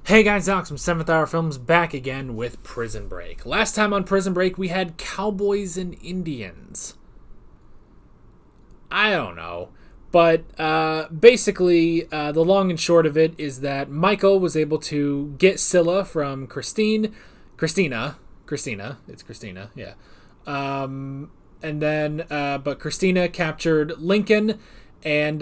Hey guys, Alex from 7th Hour Films back again with Prison Break. Last time on Prison Break we had cowboys and Indians. I don't know. But basically, the long and short of it is that Michael was able to get Scylla from Christina, yeah. And then, but Christina captured Lincoln, and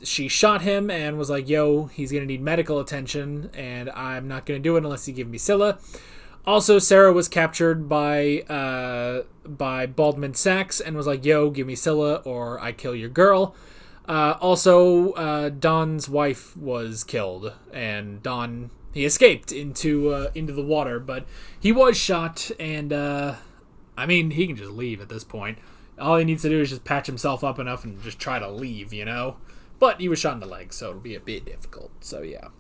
she shot him and was like, yo, he's going to need medical attention, and I'm not going to do it unless you give me Scylla. Also, Sarah was captured by Baldwin Sachs and was like, yo, give me Scylla or I kill your girl. Also, Don's wife was killed, and Don, he escaped into the water, but he was shot, and I mean, he can just leave at this point. All he needs to do is just patch himself up enough and just try to leave, you know? But he was shot in the leg, so it'll be a bit difficult, so yeah.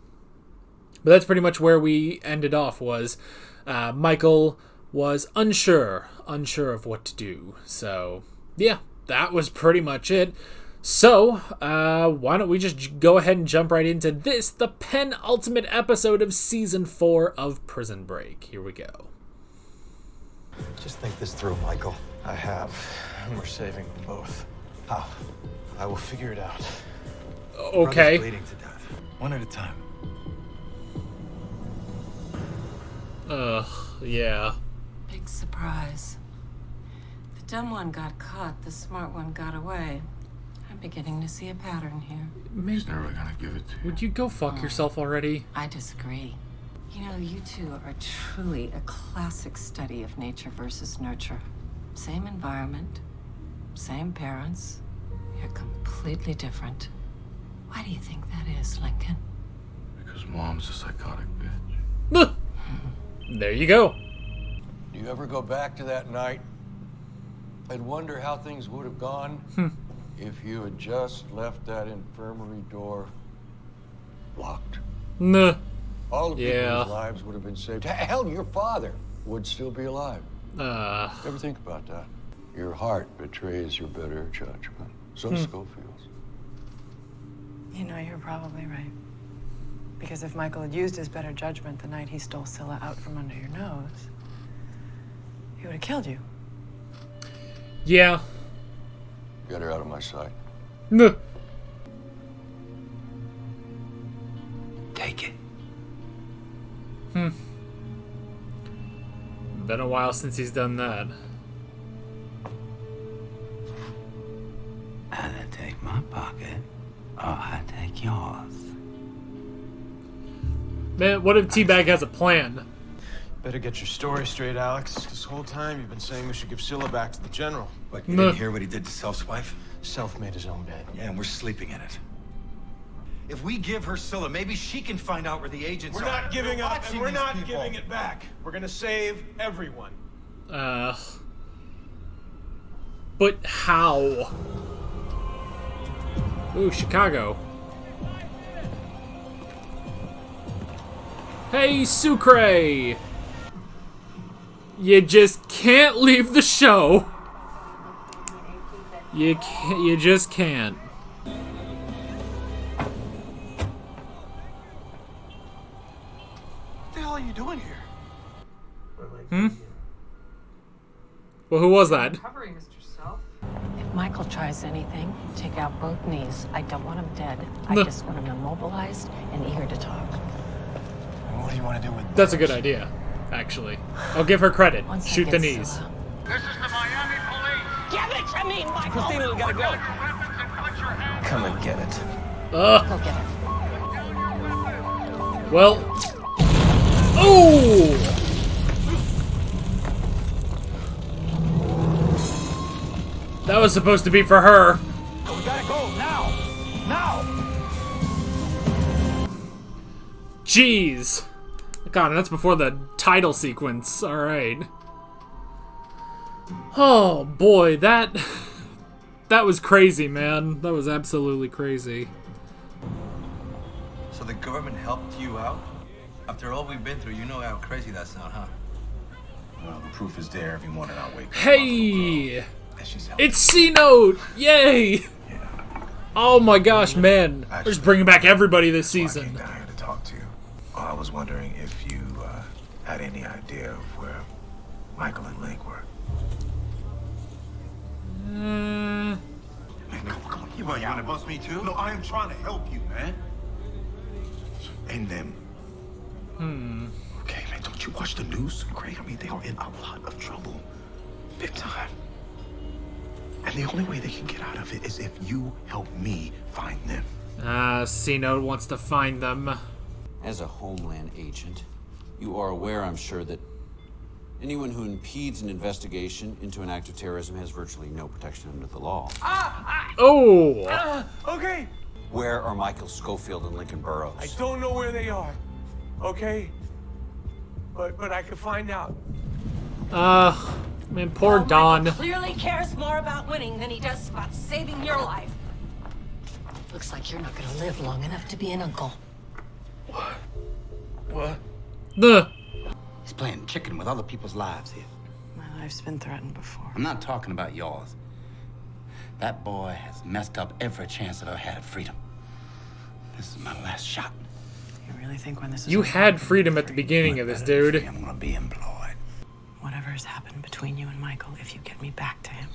But that's pretty much where we ended off, was Michael was unsure of what to do. So, yeah, that was pretty much it. So, why don't we just go ahead and jump right into this, the penultimate episode of Season 4 of Prison Break. Here we go. Just think this through, Michael. I have, and we're saving them both. How? I will figure it out. Okay. Brother's bleeding to death. One at a time. Yeah. Big surprise. The dumb one got caught, the smart one got away. I'm beginning to see a pattern here. Maybe. Never gonna give it to you. Would you go fuck yourself already? I disagree. You know, you two are truly a classic study of nature versus nurture. Same environment, same parents. You're completely different. Why do you think that is, Lincoln? Because Mom's a psychotic bitch. There you go. Do you ever go back to that night and wonder how things would have gone if you had just left that infirmary door locked? Nah. All the Yeah. people's lives would have been saved. Hell, your father would still be alive. Ever think about that? Your heart betrays your better judgment. So Schofield's. You know, you're probably right. Because if Michael had used his better judgment the night he stole Scylla out from under your nose, he would have killed you. Yeah. Get her out of my sight. Nah. Take it. Been a while since he's done that. Either take my pocket, or I take yours. Man, what if Teabag has a plan? Better get your story straight, Alex. This whole time you've been saying we should give Scylla back to the general. What, you didn't hear what he did to Self's wife? Self made his own bed. Yeah, and we're sleeping in it. If we give her Scylla, maybe she can find out where the agents We're are. not giving up, Watching and we're these not people. giving it back. We're gonna save everyone. But how? Ooh, Chicago. Hey, Sucre! You just can't leave the show. You just can't. What the hell are you doing here? Well, who was that? Covering Mr. Self. If Michael tries anything, take out both knees. I don't want him dead. I No. just want him immobilized and eager to talk. What do you want to do with That's a good idea, actually. I'll give her credit. Once I Shoot get the knees. Scylla. This is the Miami police. Give it to me, Michael! Christina, we gotta Put go. your weapons and put your hands Come and get it. Go get it. Well. Oh! That was supposed to be for her. We gotta go now. Now. Jeez. God, that's before the title sequence. Alright. Oh, boy, that was crazy, man. That was absolutely crazy. So the government helped you out? After all we've been through, you know how crazy that sounds, huh? Well, the proof is there every morning I wake up. Hey! That she's helping. It's C-Note! Yay! Yeah. Oh my gosh, man. We're just bringing back everybody this That's why I season. came down here to talk to you. All I was wondering if you had any idea of where Michael and Link were. Man, come on. You want to bust me too? No, I am trying to help you, man. And them. Okay, man, don't you watch the news, Craig? I mean, they are in a lot of trouble. Big time. And the only way they can get out of it is if you help me find them. C-Note wants to find them. As a Homeland agent, you are aware, I'm sure, that anyone who impedes an investigation into an act of terrorism has virtually no protection under the law. Okay. Where are Michael Schofield and Lincoln Burrows? I don't know where they are. Okay? But I can find out. Man, poor Don. Michael clearly cares more about winning than he does about saving your life. Looks like you're not gonna live long enough to be an uncle. What? He's playing chicken with other people's lives here. My life's been threatened before. I'm not talking about yours. That boy has messed up every chance I've ever had at freedom. This is my last shot. You really think when this is You over, had freedom at the beginning of this, dude. I'm gonna be employed. whatever has happened between you and Michael, if you get me back to him,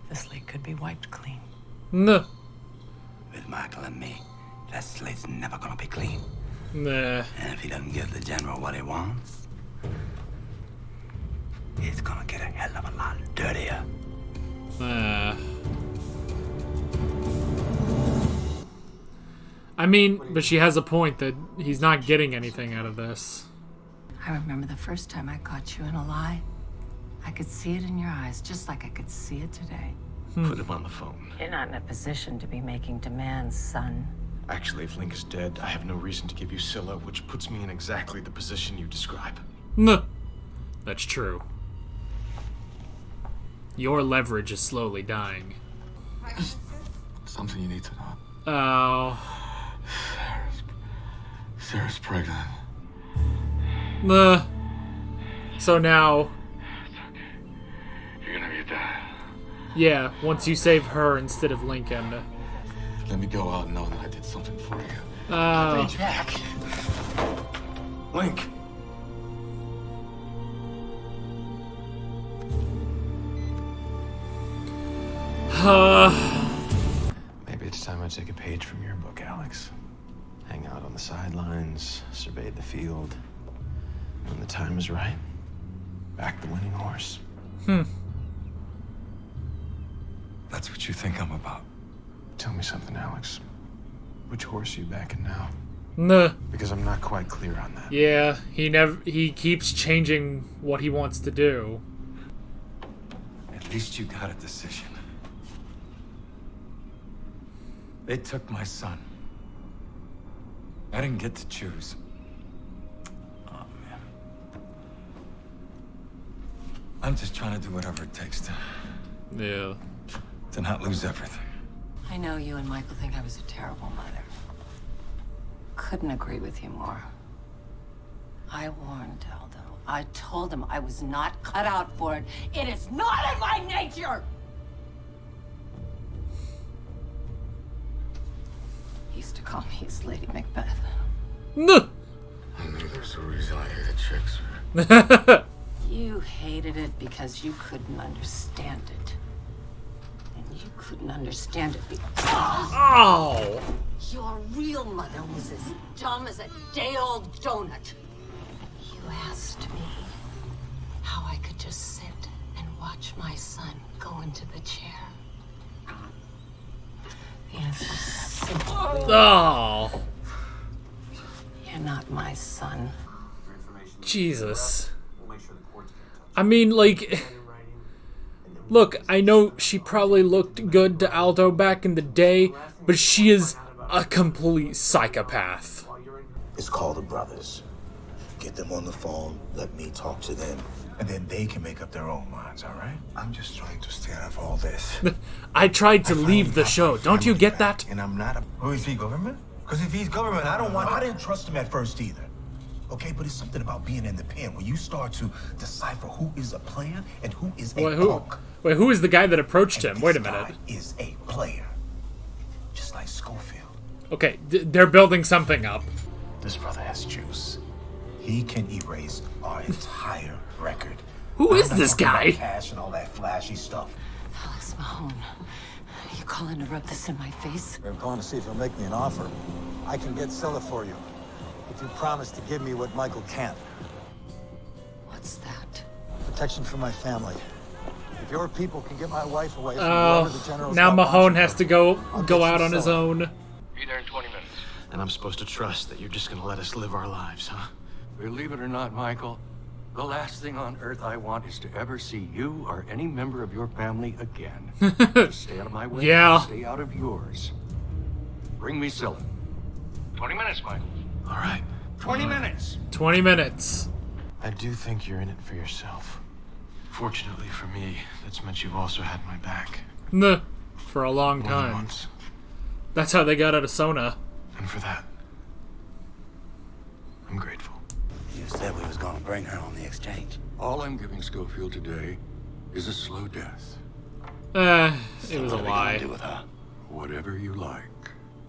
this slate could be wiped clean. Nah. With Michael and me, that slate's never gonna be clean. Nah. And if he doesn't give the general what he wants, it's gonna get a hell of a lot dirtier. I mean, but she has a point that he's not getting anything out of this. I remember the first time I caught you in a lie. I could see it in your eyes, just like I could see it today. Put him on the phone. You're not in a position to be making demands, son. Actually, if Link is dead, I have no reason to give you Scylla, which puts me in exactly the position you describe. Nah. That's true. Your leverage is slowly dying. Something you need to know. Oh. Sarah's pregnant. Nah. So now... You're gonna get that. Yeah, once you save her instead of Lincoln. Let me go out knowing that I did something for you. Jack! Link! Maybe it's time I take a page from your book, Alex. Hang out on the sidelines, survey the field. When the time is right, back the winning horse. That's what you think I'm about. Tell me something, Alex. Which horse are you backing now? Nah. Because I'm not quite clear on that. Yeah, he keeps changing what he wants to do. At least you got a decision. They took my son. I didn't get to choose. Oh, man. I'm just trying to do whatever it takes Yeah. to not lose everything. I know you and Michael think I was a terrible mother. Couldn't agree with you more. I warned Aldo. I told him I was not cut out for it. It is not in my nature! He used to call me his Lady Macbeth. Nah. I knew there's a reason I hated Shakespeare. You hated it because you couldn't understand it. And you couldn't understand it because Oh! your real mother was as dumb as a day-old donut. You asked me how I could just sit and watch my son go into the chair. The answer is simple. Oh! You're not my son. Jesus. I mean, like... Look, I know she probably looked good to Aldo back in the day, but she is a complete psychopath. It's called the brothers. Get them on the phone, let me talk to them, and then they can make up their own minds, all right? I'm just trying to stay out of all this. I tried to leave the show. Don't you get that? And I'm not a... Who is he, government? Because if he's government, I didn't trust him at first either. Okay, but it's something about being in the pen when you start to decipher who is a player and who is a punk. Wait, who is the guy that approached him? And Wait a this minute. guy is a player. Just like Schofield. Okay, they're building something up. This brother has juice. He can erase our entire record. Who is I'm not this talking about guy? cash and all that flashy stuff. Alex Mahone, you calling to rub this in my face? I'm calling to see if he'll make me an offer. I can get Scylla for you, if you promise to give me what Michael can't. What's that? Protection for my family. If your people can get my wife away from whoever the general's now got Mahone watching has her, to go I'll get out you on his Scylla. own. Be there in 20 minutes. And I'm supposed to trust that you're just gonna let us live our lives, huh? Believe it or not, Michael, the last thing on earth I want is to ever see you or any member of your family again. Just stay out of my way. Yeah. Stay out of yours. Bring me Scylla. 20 minutes, Michael. All right. 20 minutes. 20 minutes. I do think you're in it for yourself. Fortunately for me, that's meant you've also had my back. Nah, for a long More than time. once. That's how they got out of Sona. And for that, I'm grateful. You said we was gonna bring her on the exchange. All I'm giving Schofield today is a slow death. It was a What are we lie. gonna do with her? Whatever you like.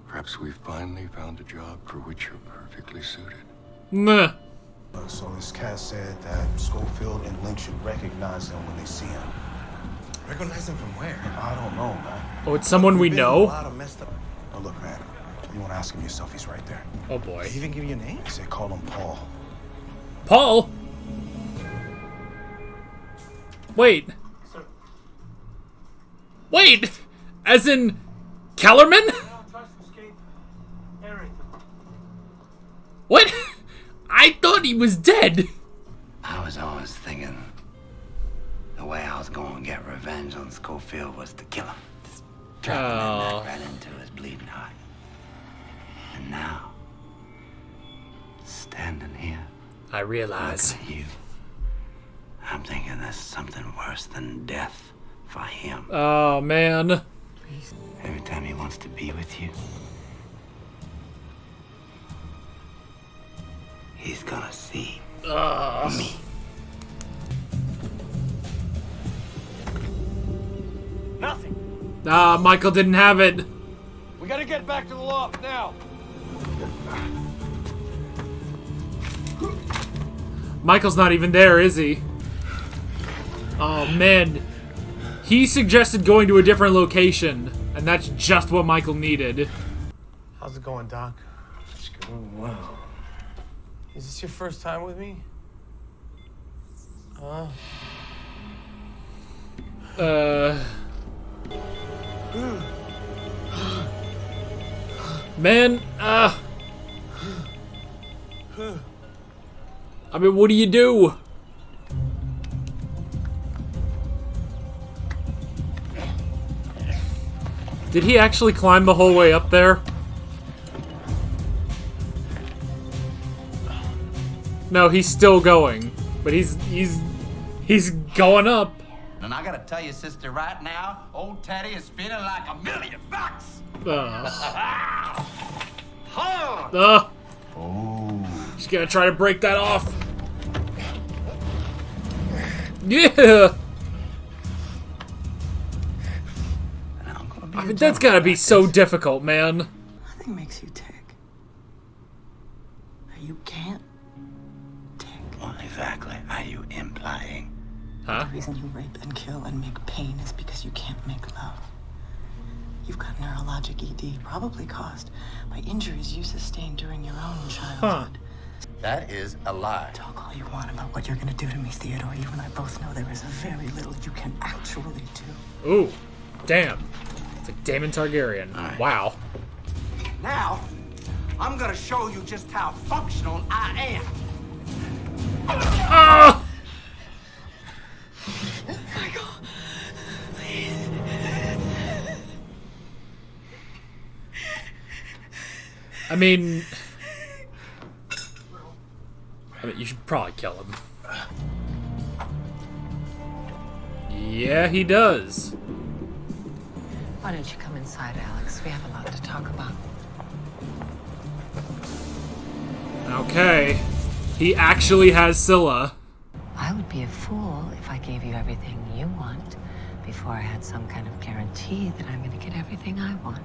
Perhaps we've finally found a job for which you're perfectly suited. Nah. So this cat said that Schofield and Link should recognize him when they see him. Recognize him from where? I don't know, man. Oh, it's someone we Been a know? lot of messed up. Oh, look, man. You want to ask him yourself? He's right there. Oh boy. Did he even give you a name? He said, call him Paul. Paul? Wait. Wait! As in Kellerman? What? I thought he was dead. I was always thinking the way I was gonna get revenge on Schofield was to kill him. Just trap him in that right into his bleeding heart. And now, standing here, I realize. looking at you, I'm thinking there's something worse than death for him. Oh, man. Every time he wants to be with you, he's gonna see me. Nothing. Ah, Michael didn't have it. We gotta get back to the loft now. Michael's not even there, is he? Oh, man. He suggested going to a different location, and that's just what Michael needed. How's it going, Doc? It's going well. Is this your first time with me? Man, I mean, what do you do? Did he actually climb the whole way up there? No, he's still going, but he's going up. And I gotta tell you, sister, right now, old Teddy is feeling like $1,000,000. Just gonna try to break that off. Yeah. I mean, that's gotta be so difficult, man. Nothing makes you tick. You can't tick. What exactly are you implying? Huh? The reason you rape and kill and make pain is because you can't make love. You've got neurologic ED, probably caused by injuries you sustained during your own childhood. That is a lie. Talk all you want about what you're gonna do to me, Theodore. You and I both know there is very little you can actually do. Ooh, damn. It's like Daemon Targaryen. Right. Wow. Now, I'm gonna show you just how functional I am. Ah! I mean, you should probably kill him. Yeah, he does. Why don't you come inside, Alex? We have a lot to talk about. Okay. He actually has Scylla. I would be a fool if I gave you everything you want before I had some kind of guarantee that I'm going to get everything I want.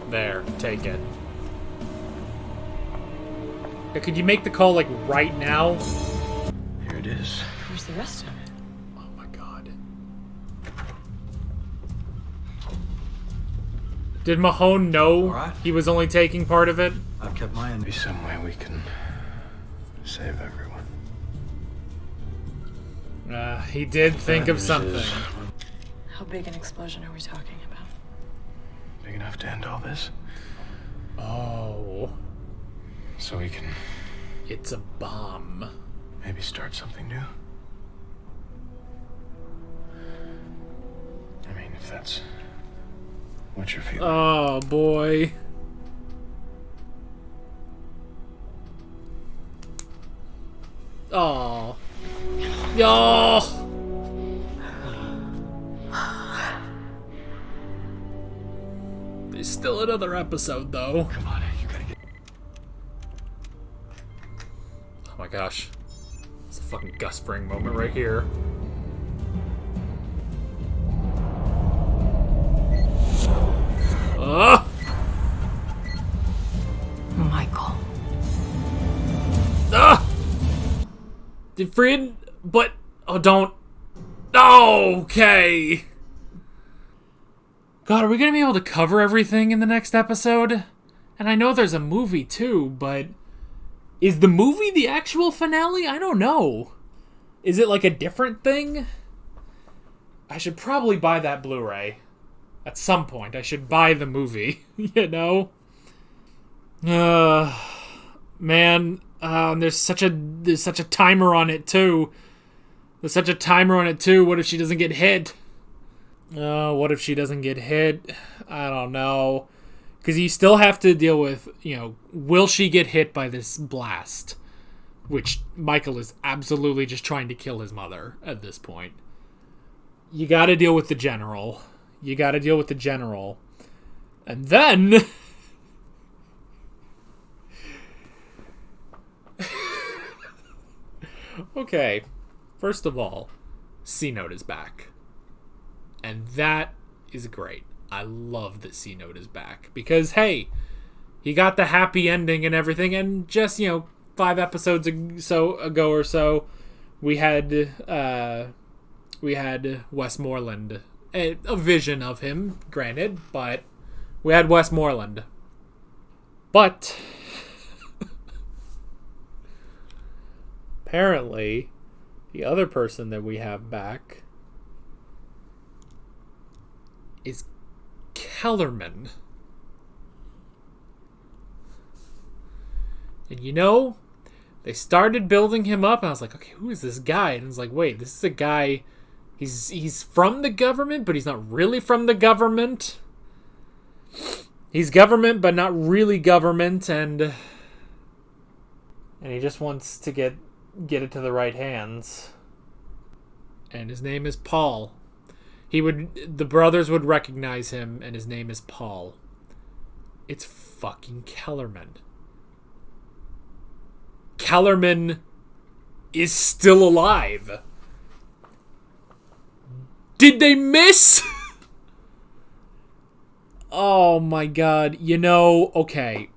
There, take it. Could you make the call, like, right now? Here it is. Where's the rest of it? Oh my god. Did Mahone know he was only taking part of it? I've kept my end. Be some way we can save everyone. He did think of something. How big an explosion are we talking about? Big enough to end all this? Oh. So we can... It's a bomb. Maybe start something new? I mean, if that's what you're feeling. Oh, boy. Oh. Yo. There's still another episode, though. Come on, you gotta get... Oh my gosh. It's a fucking Gus Fring moment right here. Michael. Did Fried... But... Oh, don't... Okay. God, are we gonna be able to cover everything in the next episode? And I know there's a movie too, but... Is the movie the actual finale? I don't know. Is it like a different thing? I should probably buy that Blu-ray. At some point, I should buy the movie, you know? Man, there's such a timer on it too. There's such a timer on it too. What if she doesn't get hit? What if she doesn't get hit? I don't know. Because you still have to deal with, you know, will she get hit by this blast? Which Michael is absolutely just trying to kill his mother at this point. You gotta deal with the general. You gotta deal with the general. And then... Okay. First of all, C-Note is back. And that is great. I love that C-Note is back. Because, hey, he got the happy ending and everything. And just, 5 episodes ago or so, we had Westmoreland. A vision of him, granted, but we had Westmoreland. But apparently, the other person that we have back is Kellerman. And they started building him up, and I was like, okay, who is this guy? And I was like, wait, this is a guy... He's from the government, but he's not really from the government. He's government, but not really government, and he just wants to get it to the right hands. And his name is Paul. The brothers would recognize him, and his name is Paul. It's fucking Kellerman. Kellerman is still alive. Did they miss? Oh my god. Okay.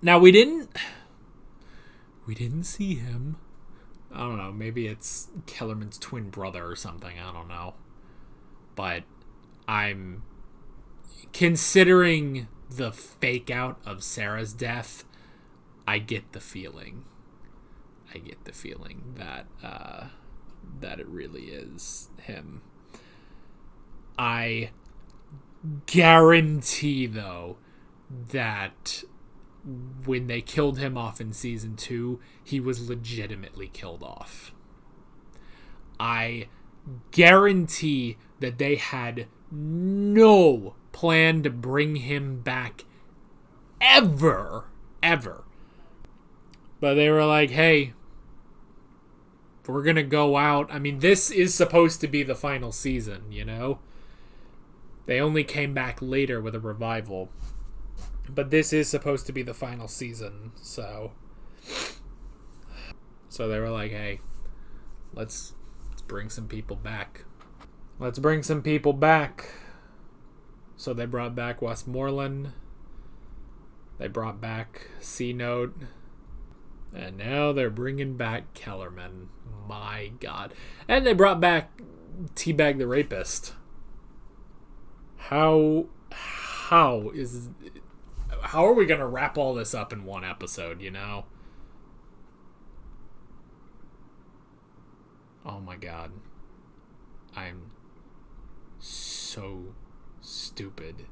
Now we didn't see him. I don't know. Maybe it's Kellerman's twin brother or something. I don't know. But I'm considering the fake out of Sarah's death. I get the feeling that it really is him. I guarantee, though, that when they killed him off in season 2, he was legitimately killed off. I guarantee that they had no plan to bring him back ever. But they were like, hey, we're gonna go out. I mean, this is supposed to be the final season, They only came back later with a revival. But this is supposed to be the final season, so they were like, hey, let's bring some people back. So they brought back Westmoreland. They brought back C-Note. And now they're bringing back Kellerman. My God. And they brought back Teabag the Rapist. How are we going to wrap all this up in one episode, you know? Oh my God. I'm so stupid.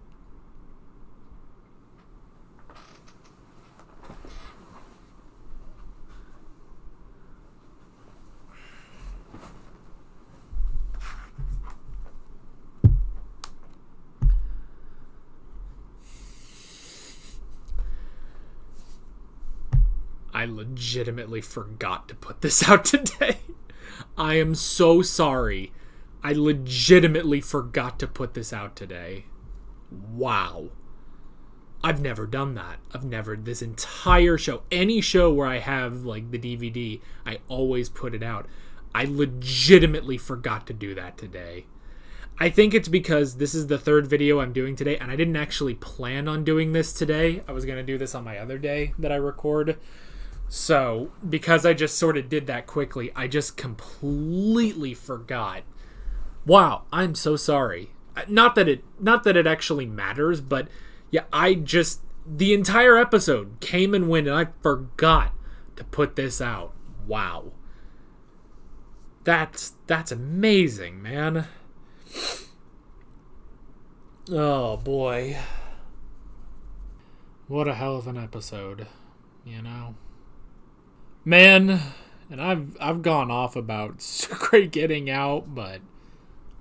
I legitimately forgot to put this out today. I am so sorry. I legitimately forgot to put this out today. Wow. I've never done that. This entire show, any show where I have like the DVD, I always put it out. I legitimately forgot to do that today. I think it's because this is the third video I'm doing today, and I didn't actually plan on doing this today. I was going to do this on my other day that I record. So, because I just sort of did that quickly, I just completely forgot. Wow, I'm so sorry. Not that it actually matters, but yeah, the entire episode came and went, and I forgot to put this out. Wow. That's amazing, man. Oh boy. What a hell of an episode, you know? Man, and I've gone off about Sucre getting out, but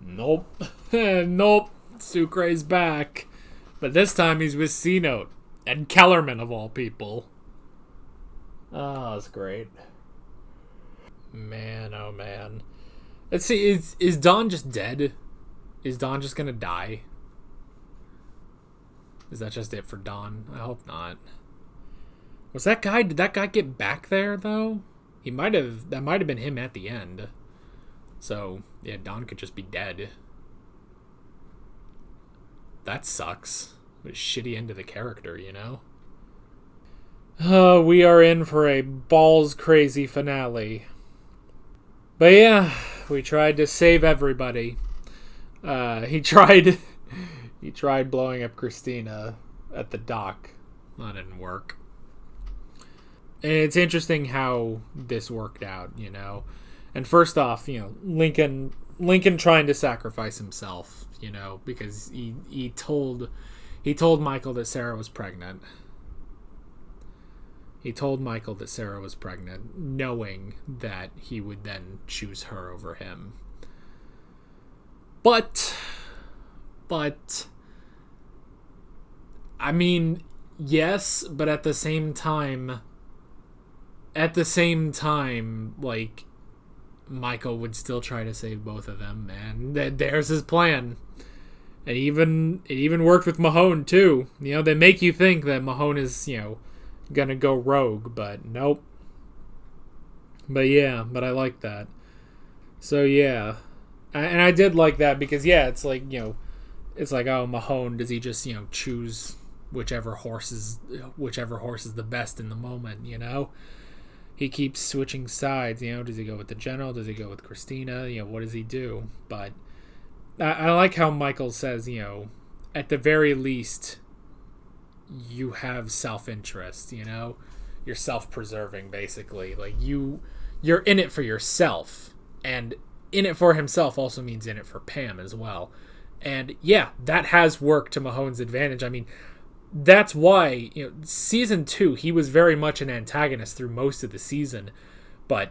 nope. Nope. Sucre's back. But this time he's with C-Note and Kellerman of all people. Oh, that's great. Man, oh man. Let's see, is Don just dead? Is Don just gonna die? Is that just it for Don? I hope not. Did that guy get back there, though? That might have been him at the end. So, yeah, Don could just be dead. That sucks. What a shitty end to the character, you know? We are in for a balls crazy finale. But yeah, we tried to save everybody. He tried blowing up Christina at the dock. That didn't work. And it's interesting how this worked out, you know. And first off, you know, Lincoln trying to sacrifice himself, you know, because he told Michael that Sarah was pregnant. He told Michael that Sarah was pregnant, knowing that he would then choose her over him. But I mean, yes, but at the same time, like, Michael would still try to save both of them, and there's his plan. And it even worked with Mahone too. You know, they make you think that Mahone is, you know, gonna go rogue, but nope. But I like that. So yeah, and I did like that because yeah, it's like, you know, it's like, oh, Mahone, does he just, you know, choose whichever horse is the best in the moment, you know? He keeps switching sides, you know. Does he go with the general? Does he go with Christina? You know, what does he do? But I like how Michael says, you know, at the very least, you have self-interest, you know? You're self-preserving, basically. Like, you're in it for yourself. And in it for himself also means in it for Pam as well. And yeah, that has worked to Mahone's advantage. I mean, that's why, you know, season 2, he was very much an antagonist through most of the season. But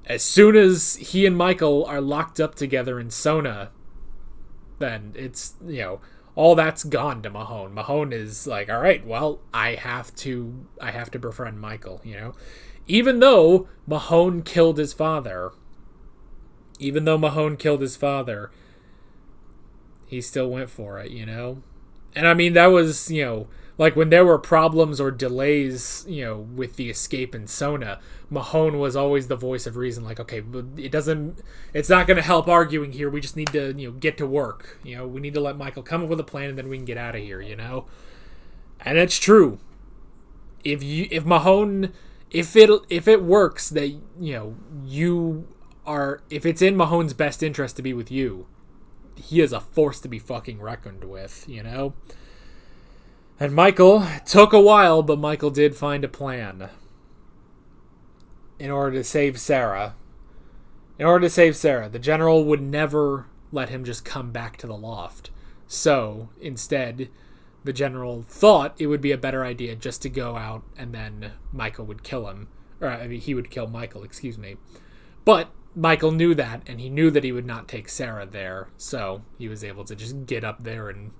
as soon as he and Michael are locked up together in Sona, then it's, you know, all that's gone to Mahone. Mahone is like, all right, well, I have to befriend Michael, you know. Even though Mahone killed his father, he still went for it, you know. And I mean, that was, you know, Like, when there were problems or delays, with the escape in Sona, Mahone was always the voice of reason. Like, okay, it's not going to help arguing here. We just need to, get to work. We need to let Michael come up with a plan, and then we can get out of here, And it's true. If it works that, if it's in Mahone's best interest to be with you, he is a force to be fucking reckoned with, And Michael, it took a while, but Michael did find a plan in order to save Sarah. The general would never let him just come back to the loft. So, instead, the general thought it would be a better idea just to go out and then Michael would kill him. He would kill Michael, excuse me. But Michael knew that, and he knew that he would not take Sarah there. So, he was able to just get up there and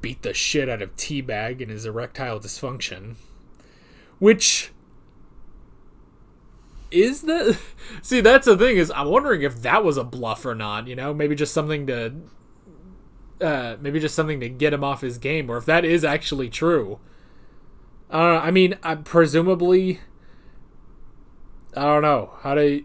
beat the shit out of Teabag and his erectile dysfunction. Which is the... See, that's the thing, is I'm wondering if that was a bluff or not, Maybe just something to get him off his game, or if that is actually true. I don't know. I mean, presumably... I don't know. How to...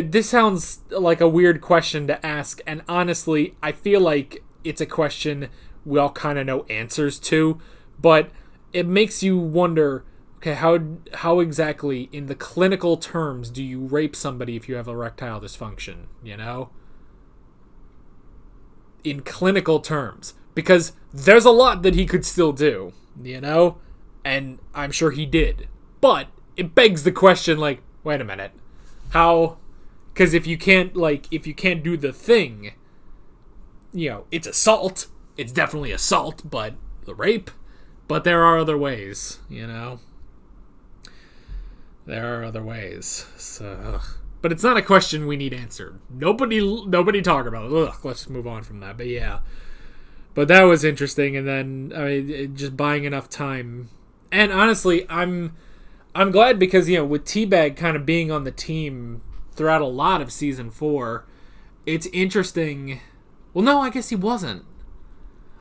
this sounds like a weird question to ask, and honestly, I feel like it's a question we all kind of know answers to, but it makes you wonder, okay, how exactly, in the clinical terms, do you rape somebody if you have erectile dysfunction, In clinical terms. Because there's a lot that he could still do, And I'm sure he did. But it begs the question, like, wait a minute. How... Because if you can't do the thing... it's assault. It's definitely assault, but the rape. But there are other ways, There are other ways. So, but it's not a question we need answered. Nobody talk about it. Let's move on from that. But yeah. But that was interesting, and then just buying enough time. And honestly, I'm glad because with Teabag kind of being on the team throughout a lot of season 4, it's interesting. Well, no, I guess he wasn't.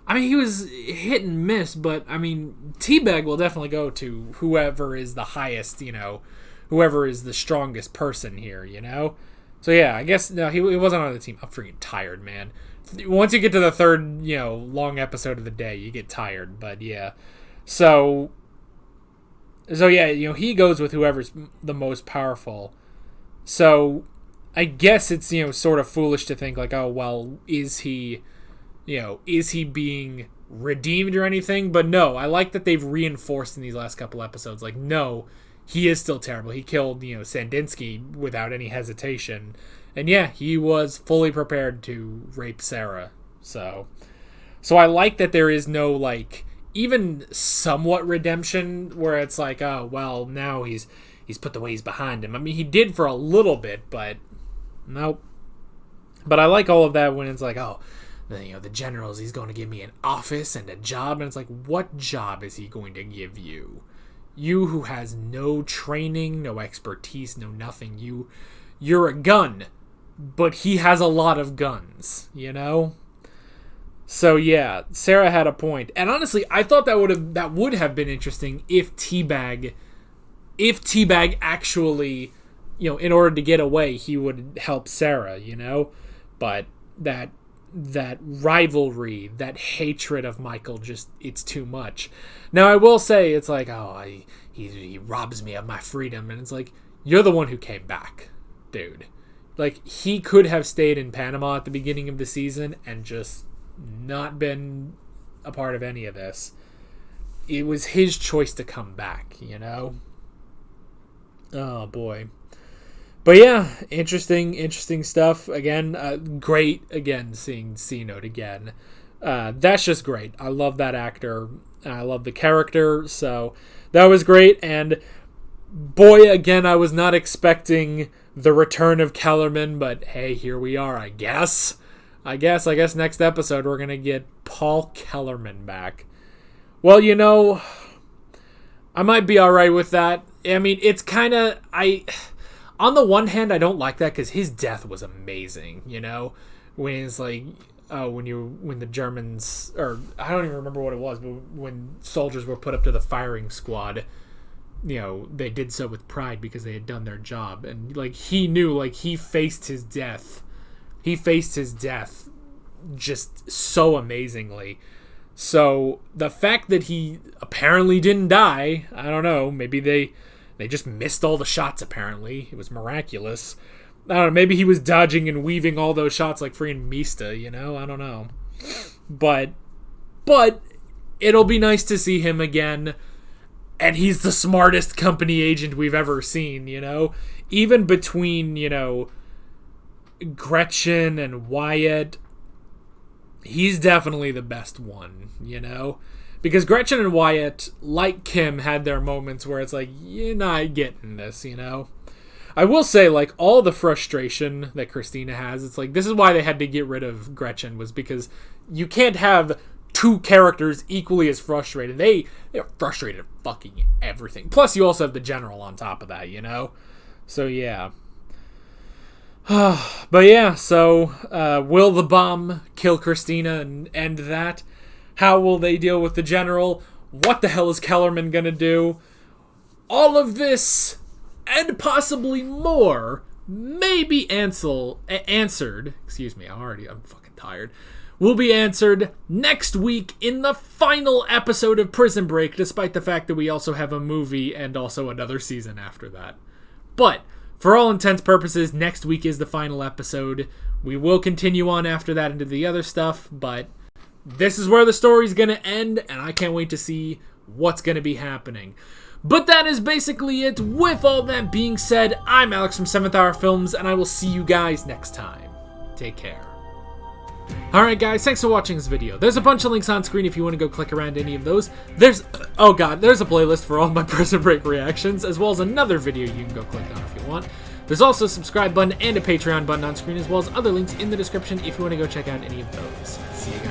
I mean, he was hit and miss, but, Teabag will definitely go to whoever is the highest, whoever is the strongest person here, So, yeah, I guess, no, he wasn't on the team. I'm freaking tired, man. Once you get to the third, long episode of the day, you get tired, but, yeah. So yeah, he goes with whoever's the most powerful. So, I guess it's, sort of foolish to think, like, oh, well, is he being redeemed or anything? But no, I like that they've reinforced in these last couple episodes, like, no, he is still terrible. He killed, Sandinsky without any hesitation. And yeah, he was fully prepared to rape Sarah. So I like that there is no, like, even somewhat redemption where it's like, oh, well, now he's put the ways behind him. I mean, he did for a little bit, but nope. But I like all of that when it's like, oh, the generals, he's going to give me an office and a job. And it's like, what job is he going to give you? You who has no training, no expertise, no nothing. You're a gun, but he has a lot of guns, So yeah, Sarah had a point. And honestly, I thought that would have been interesting if Teabag actually, in order to get away, he would help Sarah, But that rivalry, that hatred of Michael, just, it's too much. Now, I will say, it's like, oh, he robs me of my freedom. And it's like, you're the one who came back, dude. Like, he could have stayed in Panama at the beginning of the season and just not been a part of any of this. It was his choice to come back, Oh, boy. But yeah, interesting stuff. Again, great, again, seeing C-Note again. That's just great. I love that actor. I love the character, so that was great. And boy, again, I was not expecting the return of Kellerman, but hey, here we are, I guess. I guess next episode we're going to get Paul Kellerman back. Well, I might be alright with that. I mean, it's kind of... On the one hand, I don't like that because his death was amazing, when it's like, when the Germans, or I don't even remember what it was, but when soldiers were put up to the firing squad, you know, they did so with pride because they had done their job. And like, he knew, like, he faced his death just so amazingly. So the fact that he apparently didn't die, I don't know, maybe they just missed all the shots. Apparently it was miraculous. I don't know, maybe he was dodging and weaving all those shots like freaking Mista, you know? I don't know. But it'll be nice to see him again. And he's the smartest company agent we've ever seen, you know? Even between, you know, Gretchen and Wyatt, he's definitely the best one, you know? Because Gretchen and Wyatt, like Kim, had their moments where it's like, you're not getting this, you know? I will say, like, all the frustration that Christina has, it's like, this is why they had to get rid of Gretchen, was because you can't have two characters equally as frustrated. They're frustrated at fucking everything. Plus, you also have the general on top of that, you know? So, yeah. But, yeah, so, will the bomb kill Christina and end that? How will they deal with the general? What the hell is Kellerman gonna do? All of this, and possibly more, may be answered. Excuse me, I'm fucking tired. Will be answered next week in the final episode of Prison Break, despite the fact that we also have a movie and also another season after that. But, for all intents and purposes, next week is the final episode. We will continue on after that into the other stuff, but this is where the story's going to end, and I can't wait to see what's going to be happening. But that is basically it. With all that being said, I'm Alex from 7th Hour Films, and I will see you guys next time. Take care. Alright guys, thanks for watching this video. There's a bunch of links on screen if you want to go click around any of those. There's a playlist for all my Prison Break reactions, as well as another video you can go click on if you want. There's also a subscribe button and a Patreon button on screen, as well as other links in the description if you want to go check out any of those. See you guys.